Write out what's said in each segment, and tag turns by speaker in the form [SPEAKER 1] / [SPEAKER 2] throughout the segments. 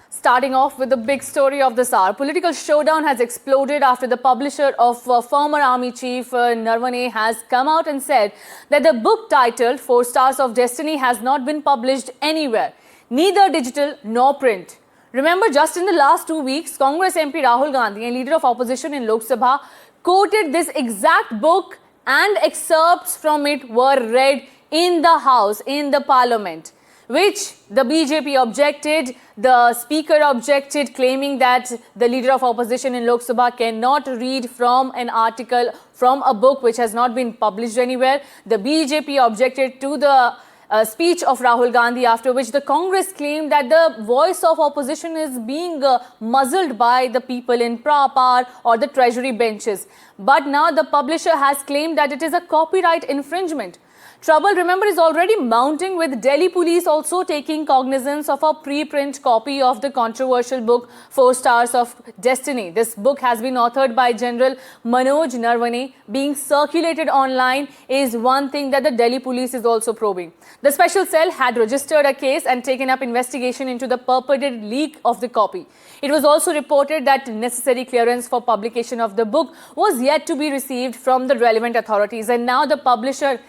[SPEAKER 1] Starting off with the big story of this hour, political showdown has exploded after the publisher of former Army Chief Narwane has come out and said that the book titled 4 Stars of Destiny has not been published anywhere, neither digital nor print. Remember, just in the last 2 weeks, Congress MP Rahul Gandhi and leader of opposition in Lok Sabha quoted this exact book and excerpts from it were read in the House, in the Parliament, which the BJP objected, the speaker objected, claiming that the leader of opposition in Lok Sabha cannot read from an article, from a book which has not been published anywhere. The BJP objected to the speech of Rahul Gandhi, after which the Congress claimed that the voice of opposition is being muzzled by the people in power or the treasury benches. But now the publisher has claimed that it is a copyright infringement. Trouble, remember, is already mounting, with Delhi police also taking cognizance of a preprint copy of the controversial book 4 Stars of Destiny. This book has been authored by General Manoj Narwane. Being circulated online is one thing that the Delhi police is also probing. The special cell had registered a case and taken up investigation into the purported leak of the copy. It was also reported that necessary clearance for publication of the book was yet to be received from the relevant authorities. And now the publisher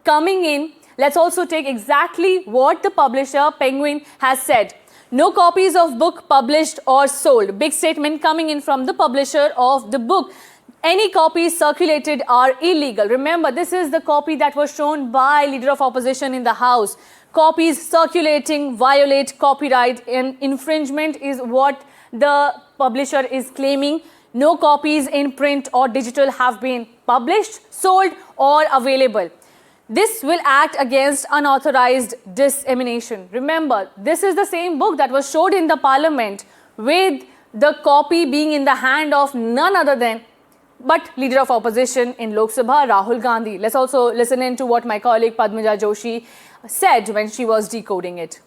[SPEAKER 1] coming in, let's also take exactly what the publisher, Penguin, has said. No copies of book published or sold. Big statement coming in from the publisher of the book. Any copies circulated are illegal. Remember, this is the copy that was shown by leader of opposition in the House. Copies circulating violate copyright, and infringement is what the publisher is claiming. No copies in print or digital have been published, sold or available. This will act against unauthorized dissemination. Remember, this is the same book that was showed in the Parliament, with the copy being in the hand of none other than but leader of opposition in Lok Sabha, Rahul Gandhi. Let's also listen in to what my colleague Padmaja Joshi said when she was decoding it.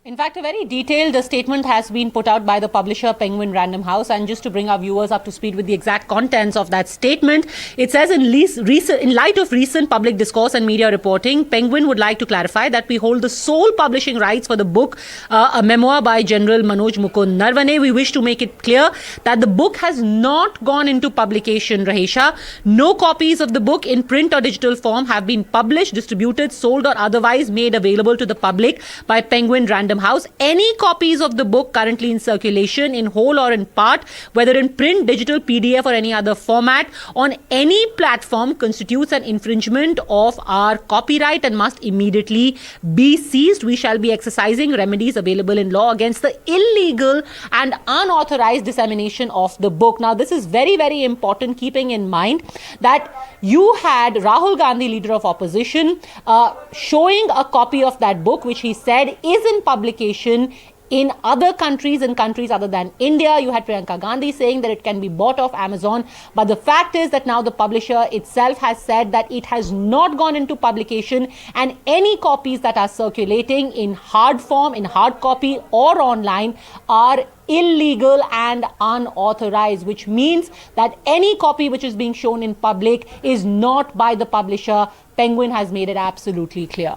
[SPEAKER 2] In fact, a very detailed statement has been put out by the publisher Penguin Random House, and just to bring our viewers up to speed with the exact contents of that statement, it says, in light of recent public discourse and media reporting, Penguin would like to clarify that we hold the sole publishing rights for the book, a memoir by General Manoj Mukund Narwane. We wish to make it clear that the book has not gone into publication, Rahisha. No copies of the book in print or digital form have been published, distributed, sold or otherwise made available to the public by Penguin Random House. Any copies of the book currently in circulation, in whole or in part, whether in print, digital, PDF or any other format, on any platform constitutes an infringement of our copyright and must immediately be seized. We shall be exercising remedies available in law against the illegal and unauthorized dissemination of the book. Now, this is very, very important, keeping in mind that you had Rahul Gandhi, leader of opposition, showing a copy of that book, which he said is in publication in other countries, in countries other than India. You had Priyanka Gandhi saying that it can be bought off Amazon. But the fact is that now the publisher itself has said that it has not gone into publication, and any copies that are circulating in hard form, in hard copy or online are illegal and unauthorized, which means that any copy which is being shown in public is not by the publisher. Penguin has made it absolutely clear.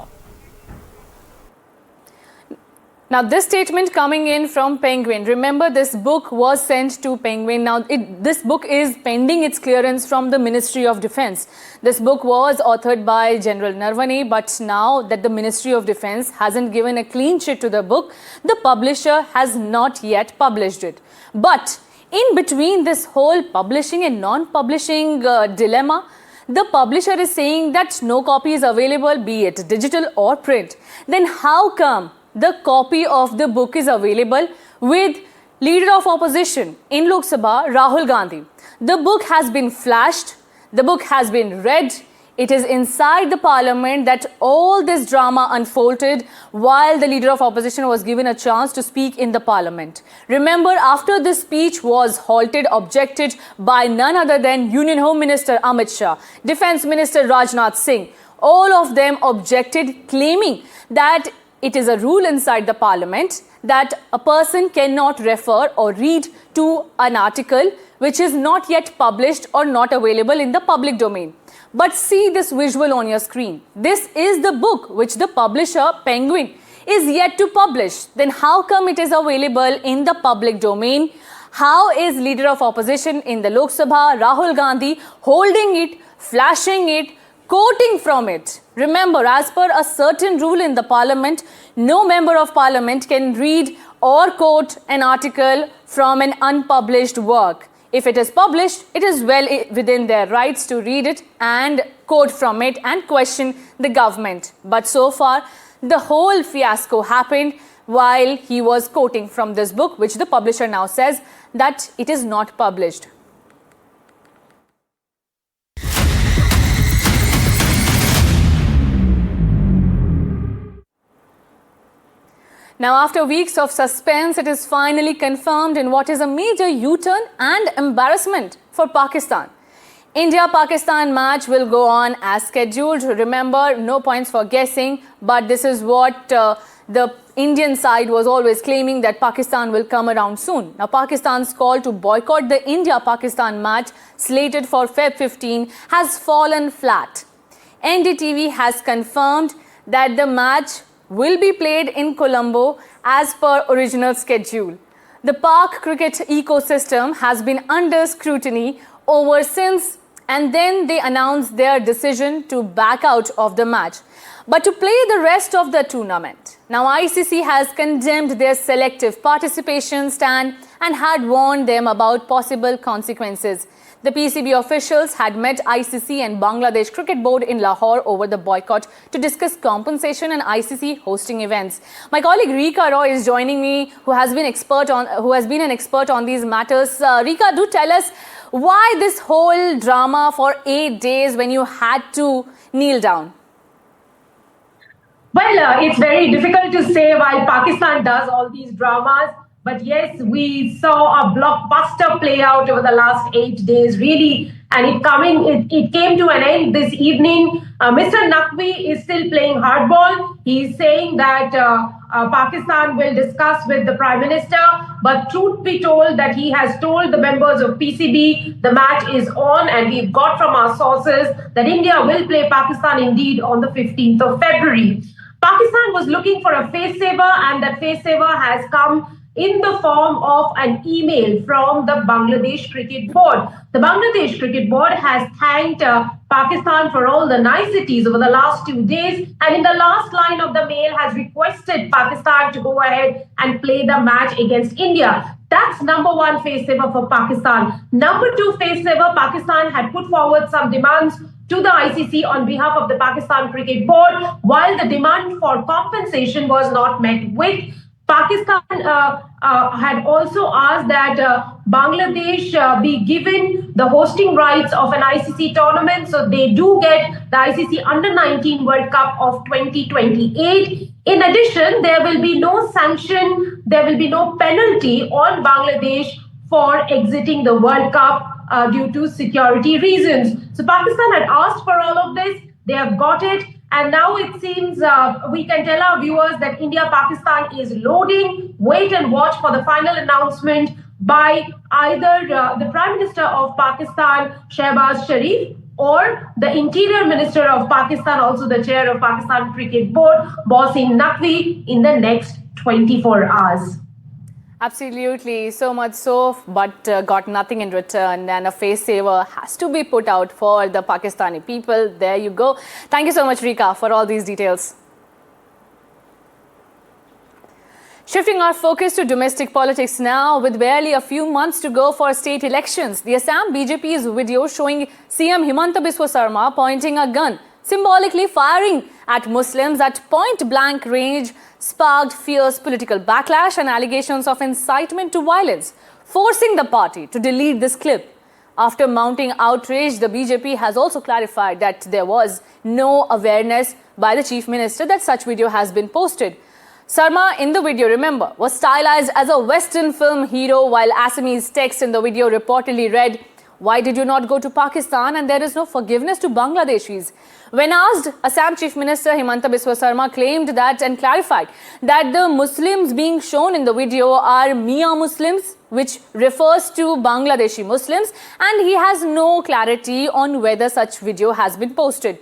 [SPEAKER 1] Now, this statement coming in from Penguin, remember, this book was sent to Penguin. Now, this book is pending its clearance from the Ministry of Defence. This book was authored by General Narwane, but now that the Ministry of Defence hasn't given a clean sheet to the book, the publisher has not yet published it. But in between this whole publishing and non-publishing dilemma, the publisher is saying that no copy is available, be it digital or print. Then how come the copy of the book is available with leader of opposition in Lok Sabha, Rahul Gandhi? The book has been flashed, the book has been read. It is inside the Parliament that all this drama unfolded while the leader of opposition was given a chance to speak in the Parliament. Remember, after this speech was halted, objected by none other than Union Home Minister Amit Shah, Defence Minister Rajnath Singh, all of them objected, claiming that it is a rule inside the Parliament that a person cannot refer or read to an article which is not yet published or not available in the public domain. But see this visual on your screen. This is the book which the publisher, Penguin, is yet to publish, then how come it is available in the public domain? How is leader of opposition in the Lok Sabha, Rahul Gandhi, holding it, flashing it, quoting from it? Remember, as per a certain rule in the parliament, no member of parliament can read or quote an article from an unpublished work. If it is published, it is well within their rights to read it and quote from it and question the government. But so far, the whole fiasco happened while he was quoting from this book, which the publisher now says that it is not published. Now, after weeks of suspense, it is finally confirmed in what is a major U-turn and embarrassment for Pakistan. India-Pakistan match will go on as scheduled. Remember, no points for guessing, but this is what the Indian side was always claiming, that Pakistan will come around soon. Now, Pakistan's call to boycott the India-Pakistan match slated for Feb 15 has fallen flat. NDTV has confirmed that the match will be played in Colombo as per original schedule. The Pak cricket ecosystem has been under scrutiny ever since, and then they announced their decision to back out of the match, but to play the rest of the tournament. Now, ICC has condemned their selective participation stand and had warned them about possible consequences. The PCB officials had met ICC and Bangladesh Cricket Board in Lahore over the boycott to discuss compensation and ICC hosting events. My colleague Rika Roy is joining me, who has been an expert on these matters. Rika, do tell us why this whole drama for 8 days when you had to kneel down.
[SPEAKER 3] Well, it's very difficult to say why Pakistan does all these dramas. But yes, we saw a blockbuster play out over the last 8 days, really. And it came to an end this evening. Mr. Naqvi is still playing hardball. He's saying that Pakistan will discuss with the Prime Minister. But truth be told, that he has told the members of PCB the match is on, and we've got from our sources that India will play Pakistan indeed on the 15th of February. Pakistan was looking for a face saver, and that face saver has come in the form of an email from the Bangladesh Cricket Board. The Bangladesh Cricket Board has thanked Pakistan for all the niceties over the last 2 days, and in the last line of the mail has requested Pakistan to go ahead and play the match against India. That's number one face saver for Pakistan. Number two face saver, Pakistan had put forward some demands to the ICC on behalf of the Pakistan Cricket Board, while the demand for compensation was not met with. Pakistan had also asked that Bangladesh be given the hosting rights of an ICC tournament, so they do get the ICC Under-19 World Cup of 2028. In addition, there will be no sanction, there will be no penalty on Bangladesh for exiting the World Cup due to security reasons. So Pakistan had asked for all of this, they have got it. And now it seems we can tell our viewers that India-Pakistan is loading. Wait and watch for the final announcement by either the Prime Minister of Pakistan, Shehbaz Sharif, or the Interior Minister of Pakistan, also the Chair of Pakistan Cricket Board, Mohsin Naqvi, in the next 24 hours.
[SPEAKER 1] Absolutely, so much so, but got nothing in return, and a face saver has to be put out for the Pakistani people. There you go. Thank you so much, Rika, for all these details. Shifting our focus to domestic politics now, with barely a few months to go for state elections, the Assam BJP's video showing CM Himanta Biswa Sarma pointing a gun, symbolically firing at Muslims at point-blank range, sparked fierce political backlash and allegations of incitement to violence, forcing the party to delete this clip. After mounting outrage, the BJP has also clarified that there was no awareness by the Chief Minister that such video has been posted. Sarma in the video, remember, was stylized as a Western film hero, while Assamese text in the video reportedly read, "Why did you not go to Pakistan and there is no forgiveness to Bangladeshis?" When asked, Assam Chief Minister Himanta Biswa Sarma claimed that and clarified that the Muslims being shown in the video are Mia Muslims, which refers to Bangladeshi Muslims, and he has no clarity on whether such video has been posted.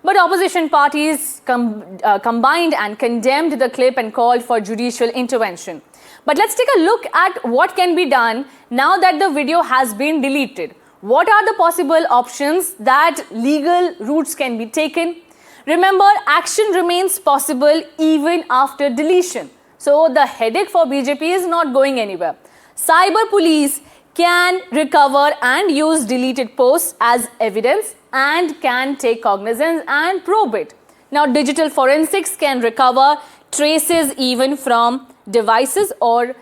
[SPEAKER 1] But opposition parties combined and condemned the clip and called for judicial intervention. But let's take a look at what can be done now that the video has been deleted. What are the possible options that legal routes can be taken? Remember, action remains possible even after deletion. So the headache for BJP is not going anywhere. Cyber police can recover and use deleted posts as evidence and can take cognizance and probe it. Now, digital forensics can recover traces even from devices or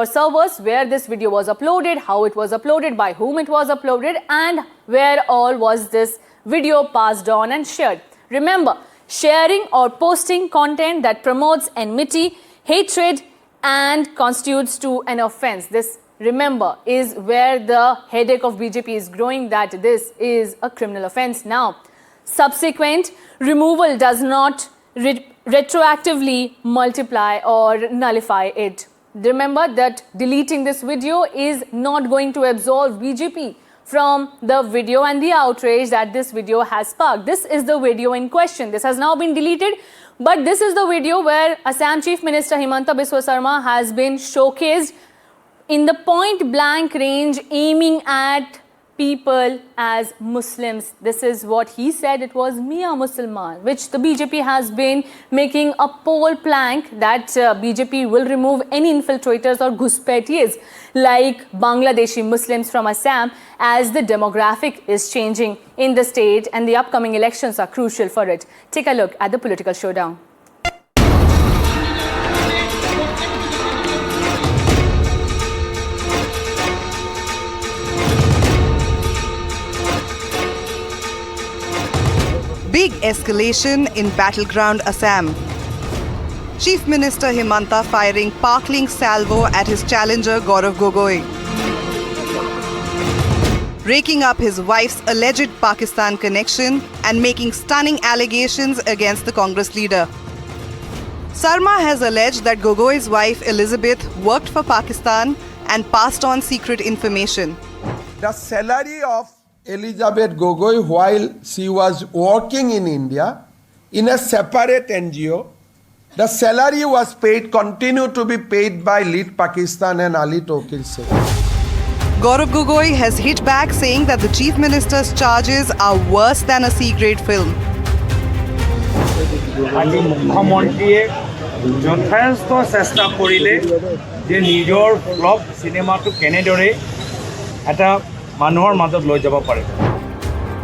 [SPEAKER 1] servers where this video was uploaded, how it was uploaded, by whom it was uploaded, and where all was this video passed on and shared. Remember, sharing or posting content that promotes enmity, hatred, and constitutes to an offense. This, remember, is where the headache of BJP is growing, that this is a criminal offense. Now, subsequent removal does not retroactively multiply or nullify it. Remember that deleting this video is not going to absolve BJP from the video and the outrage that this video has sparked. This is the video in question. This has now been deleted, but this is the video where Assam Chief Minister Himanta Biswa Sarma has been showcased in the point blank range aiming at people as Muslims. This is what he said. It was Mia Musalman, which the BJP has been making a poll plank that BJP will remove any infiltrators or ghuspetiyes like Bangladeshi Muslims from Assam, as the demographic is changing in the state and the upcoming elections are crucial for it. Take a look at the political showdown.
[SPEAKER 4] Big escalation in battleground Assam. Chief Minister Himanta firing Park-Link salvo at his challenger Gaurav Gogoi. Raking up his wife's alleged Pakistan connection and making stunning allegations against the Congress leader. Sarma has alleged that Gogoi's wife Elizabeth worked for Pakistan and passed on secret information.
[SPEAKER 5] The salary of Elizabeth Gogoi while she was working in India in a separate NGO, the salary was paid, continued to be paid by Lead Pakistan and Ali Tokir Sheikh.
[SPEAKER 4] Gaurav Gogoi has hit back saying that the Chief Minister's charges are worse than a C-grade film.
[SPEAKER 6] আজি মুখ্যমন্ত্ৰীয়ে যথেষ্ট চেষ্টা কৰিলে যে নিজৰ flop চিনেমাটো কেনেদৰে এটা মানুহৰ মাজত লৈ যাব পাৰে।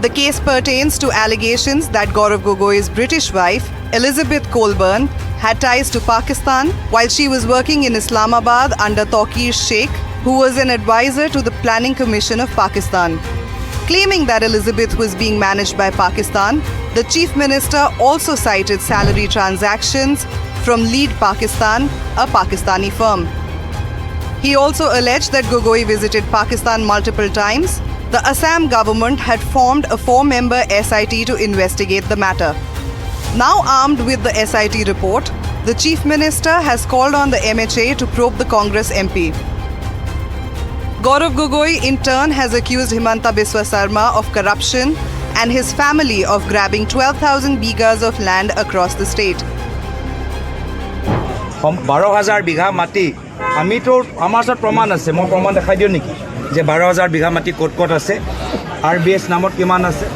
[SPEAKER 4] The case pertains to allegations that Gaurav Gogoi's British wife, Elizabeth Colburn, had ties to Pakistan while she was working in Islamabad under Tokir Sheikh, who was an advisor to the Planning Commission of Pakistan. Claiming that Elizabeth was being managed by Pakistan, the Chief Minister also cited salary transactions from Lead Pakistan, a Pakistani firm. He also alleged that Gogoi visited Pakistan multiple times. The Assam government had formed a 4-member SIT to investigate the matter. Now armed with the SIT report, the Chief Minister has called on the MHA to probe the Congress MP. Gaurav Gogoi in turn has accused Himanta Biswa Sarma of corruption and his family of grabbing 12,000 bighas of land across the state.
[SPEAKER 6] 12,000 বিঘা মাটি আমিতো আমাৰ ওচৰত প্ৰমাণ আছে, মই প্ৰমাণ দেখাই দিওঁ নেকি যে 12,000 বিঘা মাটি ক'ত ক'ত আছে, RBS নামত কিমান আছে।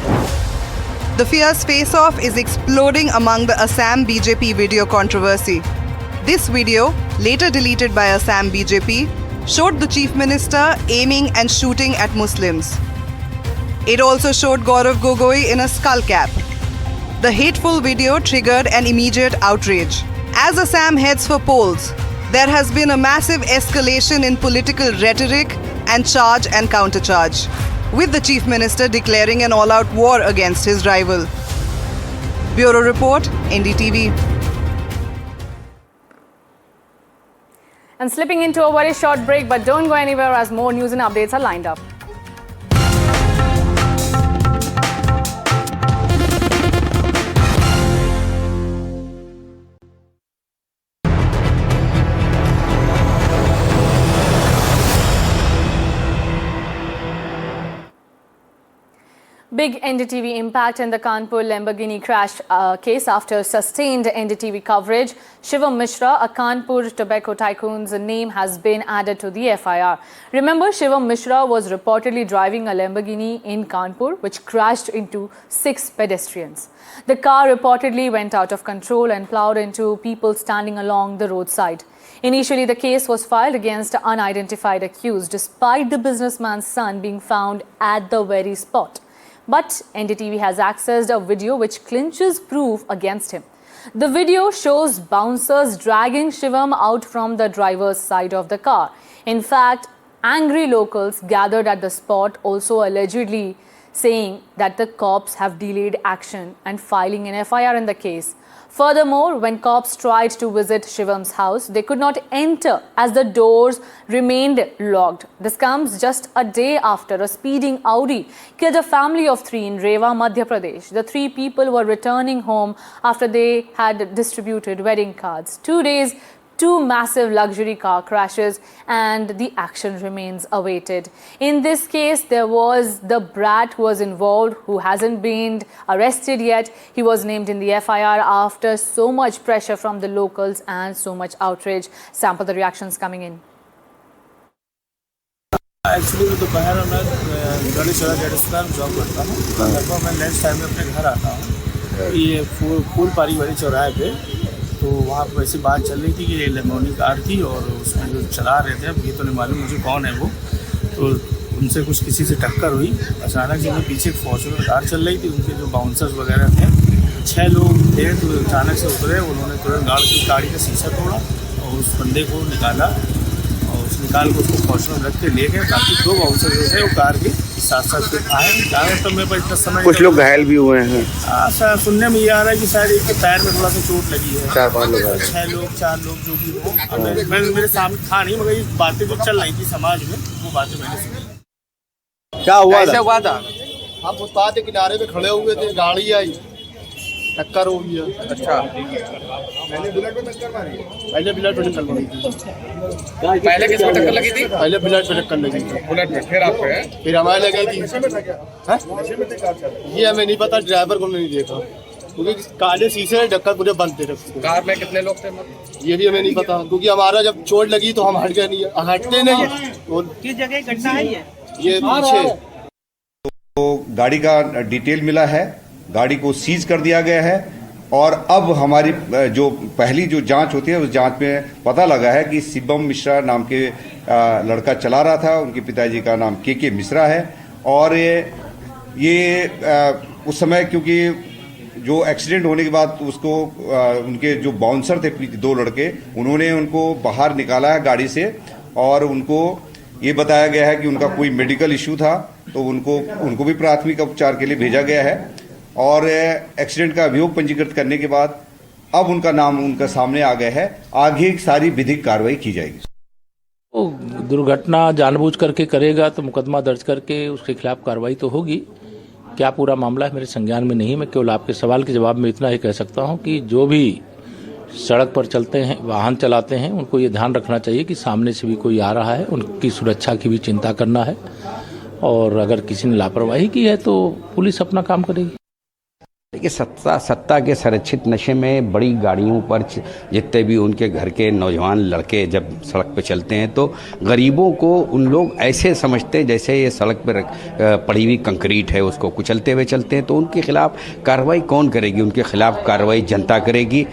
[SPEAKER 4] The fierce face-off is exploding among the Assam BJP video controversy. This video, later deleted by Assam BJP, showed the Chief Minister aiming and shooting at Muslims. It also showed Gaurav Gogoi in a skull cap. The hateful video triggered an immediate outrage. As Assam heads for polls, there has been a massive escalation in political rhetoric and charge and countercharge, with the Chief Minister declaring an all-out war against his rival. Bureau Report, NDTV.
[SPEAKER 1] And slipping into a very short break, but don't go anywhere as more news and updates are lined up. Big NDTV impact in the Kanpur Lamborghini crash case after sustained NDTV coverage. Shivam Mishra, a Kanpur tobacco tycoon's name has been added to the FIR. Remember, Shivam Mishra was reportedly driving a Lamborghini in Kanpur, which crashed into 6 pedestrians. The car reportedly went out of control and plowed into people standing along the roadside. Initially, the case was filed against an unidentified accused, despite the businessman's son being found at the very spot. But NDTV has accessed a video which clinches proof against him. The video shows bouncers dragging Shivam out from the driver's side of the car. In fact, angry locals gathered at the spot, also allegedly saying that the cops have delayed action and filing an FIR in the case. Furthermore, when cops tried to visit Shivam's house, they could not enter as the doors remained locked. This comes just a day after a speeding Audi killed a family of 3 in Rewa, Madhya Pradesh. The 3 people were returning home after they had distributed wedding cards. 2 days, 2 massive luxury car crashes, and the action remains awaited. In this case, there was the brat who was involved, who hasn't been arrested yet. He was named in the FIR after so much pressure from the locals and so much outrage. Sample the reactions coming in.
[SPEAKER 7] Actually मैं दोपहर में गली Chaura जड़स्तान job करता हूँ। लगभग मैं lunch time में अपने घर आता हूँ। ये फूल पारी वाली चौराहे पे तो वहाँ पर वैसी बात चल रही थी कि ये लेमोनी कार थी और उसमें जो चला रहे थे, अब ये तो नहीं मालूम मुझे कौन है वो, तो उनसे कुछ किसी से टक्कर हुई। अचानक से पीछे एक फॉर्च्यूनर कार चल रही थी, उनके जो बाउंसर्स वगैरह थे 6 लोग थे, तो अचानक से उतरे। उन्होंने तुरंत गाड़ी का शीशा तोड़ा और उस बंदे को निकाला और उस निकाल के उसको फॉर्च्यूनर रख के ले गए। बाकी 2 बाउंसर जो थे वो कार के साथ आए। ज़्यादातर मेरे पास इतना समय,
[SPEAKER 8] कुछ लोग घायल भी हुए हैं।
[SPEAKER 7] सर सुनने में ये आ रहा है कि शायद एक के पैर में थोड़ा सा चोट लगी है।
[SPEAKER 8] 4-5 लोग,
[SPEAKER 7] 6 लोग 4 लोग जो भी हो। अब मैं मेरे सामने था नहीं, मगर ये बातें जो चल रही थी समाज में, वो बातें मैंने सुनी।
[SPEAKER 8] क्या हुआ था?
[SPEAKER 9] हम फुटपाथ के किनारे पे खड़े हुए थे, गाड़ी आई, टक्कर हो गई।
[SPEAKER 8] अच्छा,
[SPEAKER 9] पहले बुलेट पे टक्कर मारी, पहले बुलेट पे टक्कर लगी थी।
[SPEAKER 8] पहले किस पे टक्कर लगी थी?
[SPEAKER 9] पहले बुलेट पे टक्कर लगी थी।
[SPEAKER 8] बुलेट पे, फिर आप पे?
[SPEAKER 9] फिर हमारे लगी थी। ये हमें नहीं पता, ड्राइवर को नहीं देखा क्योंकि काले शीशे टक्कर पूरे बंद थे।
[SPEAKER 8] कार में कितने लोग थे?
[SPEAKER 9] ये भी हमें नहीं पता क्योंकि हमारा जब चोट लगी तो हम हटते नहीं।
[SPEAKER 7] किस जगह घटना है
[SPEAKER 9] ये पीछे
[SPEAKER 10] तो गाड़ी का डिटेल मिला है, गाड़ी को सीज कर दिया गया है और अब हमारी जो पहली जो जांच होती है उस जांच में पता लगा है कि शिवम मिश्रा नाम के लड़का चला रहा था। उनके पिताजी का नाम के मिश्रा है और ये उस समय क्योंकि जो एक्सीडेंट होने के बाद उसको उनके जो बाउंसर थे 2 लड़के, उन्होंने उनको बाहर निकाला है गाड़ी से और उनको ये बताया गया है कि उनका कोई मेडिकल इश्यू था, तो उनको भी प्राथमिक उपचार के लिए भेजा गया है और एक्सीडेंट का अभियोग पंजीकृत करने के बाद अब उनका नाम उनका सामने आ गया है। आगे सारी विधिक कार्रवाई की जाएगी।
[SPEAKER 11] दुर्घटना जानबूझ करके करेगा तो मुकदमा दर्ज करके उसके खिलाफ कार्रवाई तो होगी। क्या पूरा मामला है मेरे संज्ञान में नहीं। मैं केवल आपके सवाल के जवाब में इतना ही कह सकता हूं कि जो भी सड़क पर चलते हैं, वाहन चलाते हैं, उनको ये ध्यान रखना चाहिए कि सामने से भी कोई आ रहा है, उनकी सुरक्षा की भी चिंता करना है और अगर किसी ने लापरवाही की है तो पुलिस अपना काम करेगी।
[SPEAKER 12] देखिए, सत्ता के संरक्षित नशे में बड़ी गाड़ियों पर जितने भी उनके घर के नौजवान लड़के जब सड़क पे चलते हैं तो गरीबों को उन लोग ऐसे समझते हैं जैसे ये सड़क पर पड़ी हुई कंक्रीट है, उसको कुचलते हुए चलते हैं। तो उनके खिलाफ कार्रवाई कौन करेगी? उनके खिलाफ कार्रवाई जनता करेगी।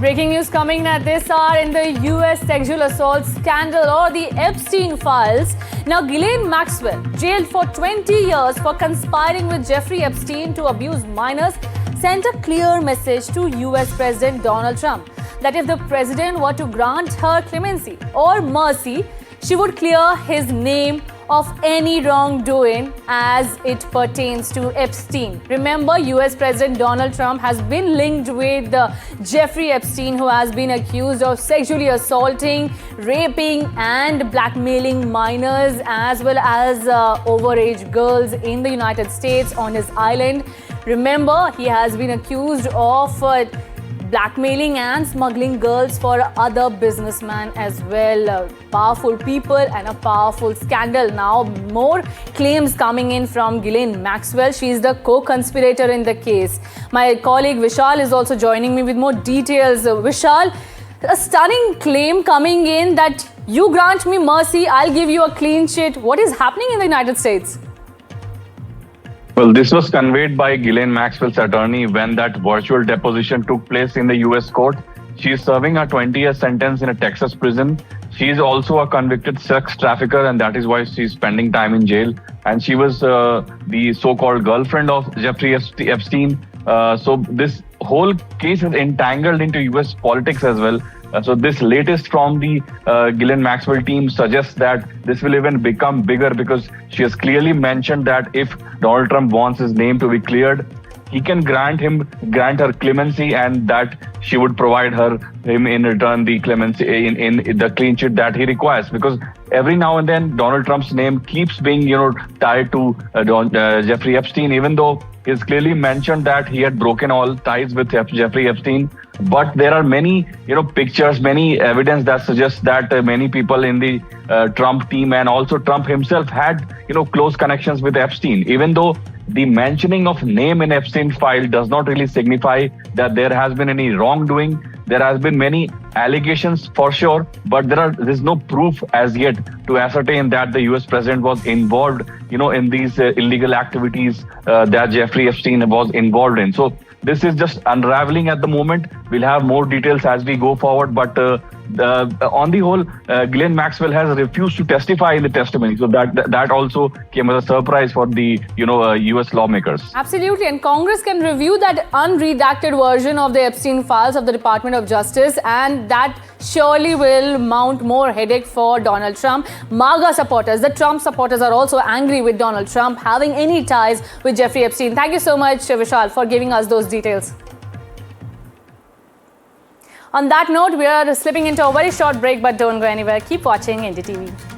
[SPEAKER 1] Breaking news coming at this hour in the US sexual assault scandal or the Epstein files. Now, Ghislaine Maxwell, jailed for 20 years for conspiring with Jeffrey Epstein to abuse minors, sent a clear message to US President Donald Trump that if the president were to grant her clemency or mercy, she would clear his name of any wrongdoing as it pertains to Epstein. Remember, US President Donald Trump has been linked with Jeffrey Epstein, who has been accused of sexually assaulting, raping and blackmailing minors as well as overage girls in the United States on his island. Remember, he has been accused of blackmailing and smuggling girls for other businessmen as well. Powerful people and a powerful scandal. Now more claims coming in from Ghislaine Maxwell. She is the co-conspirator in the case. My colleague Vishal is also joining me with more details. Vishal, a stunning claim coming in that you grant me mercy, I'll give you a clean sheet. What is happening in the United States?
[SPEAKER 13] Well, this was conveyed by Ghislaine Maxwell's attorney when that virtual deposition took place in the U.S. court. She is serving a 20-year sentence in a Texas prison. She is also a convicted sex trafficker, and that is why she is spending time in jail. And she was the so-called girlfriend of Jeffrey Epstein. So this whole case is entangled into U.S. politics as well. So this latest from the Ghislaine Maxwell team suggests that this will even become bigger because she has clearly mentioned that if Donald Trump wants his name to be cleared, he can grant her clemency, and that she would provide him in return the clemency in the clean sheet that he requires. Because every now and then Donald Trump's name keeps being tied to Jeffrey Epstein, even though he's clearly mentioned that he had broken all ties with Jeffrey Epstein. But there are many, pictures, many evidence that suggests that many people in the Trump team and also Trump himself had, close connections with Epstein. Even though the mentioning of name in Epstein file does not really signify that there has been any wrongdoing. There has been many allegations for sure, but there is no proof as yet to ascertain that the US president was involved, in these illegal activities that Jeffrey Epstein was involved in. So this is just unraveling at the moment. We'll have more details as we go forward, but on the whole, Ghislaine Maxwell has refused to testify in the testimony. So that also came as a surprise for the US lawmakers.
[SPEAKER 1] Absolutely, and Congress can review that unredacted version of the Epstein files of the Department of Justice, and that surely will mount more headache for Donald Trump. MAGA supporters, the Trump supporters, are also angry with Donald Trump having any ties with Jeffrey Epstein. Thank you so much, Vishal, for giving us those details. On that note, we are slipping into a very short break, but don't go anywhere. Keep watching NDTV.